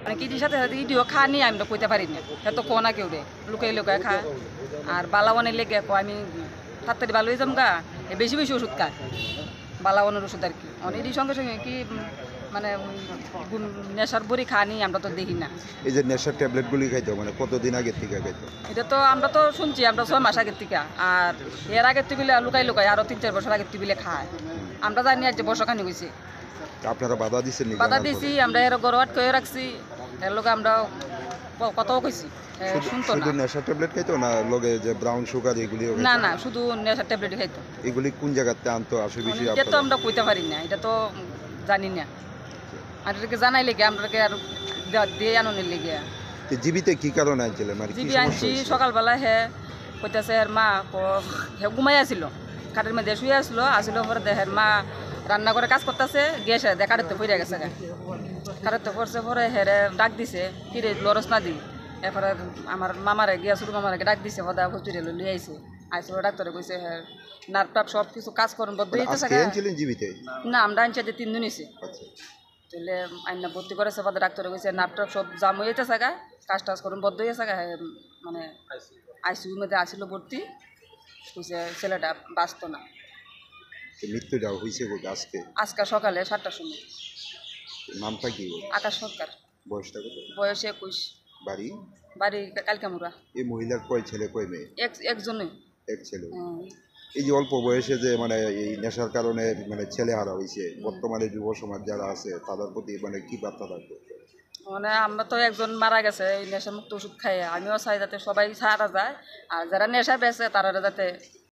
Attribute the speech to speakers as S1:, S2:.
S1: মানে কিটির সাথে সাথে ইটিও খা নিয়ে আমি তো কইতে পারি না এত কো না কেউ রে লুকাই লুকায় খা আর বালাওয়ানের লেগে কো আমি তাড়াতাড়ি ভালো হয়ে যাম গা বেশি বেশি ওষুধ খায় বালাওয়ানের ওষুধ আর কি অনেকই সঙ্গে সঙ্গে কি মানে নেশার বড়ি খানি আমরা তো দেখি না।
S2: এই যে নেশার ট্যাবলেটগুলি খাইতো মানে কতদিন আগের থেকে খাইতো?
S1: এটা তো আমরা তো শুনছি আমরা 6 মাস আগের থেকে আর এর আগের টিবিলে লুকাই লুকাই আরো 3-4 বছর আগের টিবিলে খায় আমরা জানি আজ যে বর্ষখানি হয়েছে।
S2: আপনারা বাধা দিচ্ছেন?
S1: বাধা দিয়েছি আমরা এর গড় আটকে রাখছি এর লোক আমরা কত কইছি শুনতো
S2: শুধু
S1: না।
S2: নেশার ট্যাবলেট খাইতো না লগে যে ব্রাউন সুগার এগুলি?
S1: না না শুধু নেশার ট্যাবলেট খাইতো।
S2: এগুলি কোন জায়গাতে আনতো আসে বেশি?
S1: এটা তো আমরা কইতে পারি না এটা তো জানি না আর এটাকে জানাই লেগে আমরাকে আর দিয়ে আননের লেগে।
S2: জীবিতে কি কারণে আনছিলেন মানে কি
S1: জিবি
S2: সমস্যা
S1: আনছি
S2: হয়েছে?
S1: সকালবেলা হে কইতাছে এর মা হে ঘুমাই আসিল কাঠের মধ্যে শুয়ে আসলো পরে দেহের মা রান্না করে কাজ করতেছে গেছে কাঠের পড়ে গেছে কাঠের পড়ছে পরে হেরে ডাক দিছে কিরে লরস না দি এরপরে আমার মামারে গিয়া ছোটো মামারে ডাক দিছে সদা হসপিটালে লিয়ে আইছে আইসে ডাক্তারে কইছে হ্যাঁ নার্ভ টাপ সব কিছু কাজ করেন বদ্ধ হইতেছে।
S2: আজকে আনছিলেন জীবিতে?
S1: না আমরা আনছি যে 3 দিন হয়েছে।
S2: আচ্ছা
S1: তাহলে আইনা ভর্তি করেছে পরে ডাক্তারে কইছে নার্ভ টাপ সব জাম হয়ে যেতেছে কাজ টাজ করুন বদ্ধ হয়ে গেছে মানে আইসিউর মধ্যে আসিল ভর্তি কইছে ছেলেটা বাঁচত না।
S2: মৃত্যুটা হয়েছে আজকে?
S1: আজকে সকালে 7টার সময়।
S2: নামটা কি?
S1: আকাশ সরকার।
S2: বয়সটা কত?
S1: বয়স 21।
S2: বাড়ি?
S1: বাড়ি কালকামুরা।
S2: এই মহিলার কয় ছেলে কয় মেয়ে?
S1: একজনই।
S2: এক ছেলে। এই যে অল্প বয়সে যে মানে এই নেশার কারণে মানে ছেলে হারা হয়েছে, বর্তমানে যুব সমাজ যারা আছে তাদের প্রতি মানে কি বার্তা থাকবে?
S1: মানে আমরা তো একজন মারা গেছে এই নেশা মুক্ত ওষুধ খাইয়ে আমিও চাই যাতে সবাই সারা যায় আর যারা নেশা বেছে তারা যাতে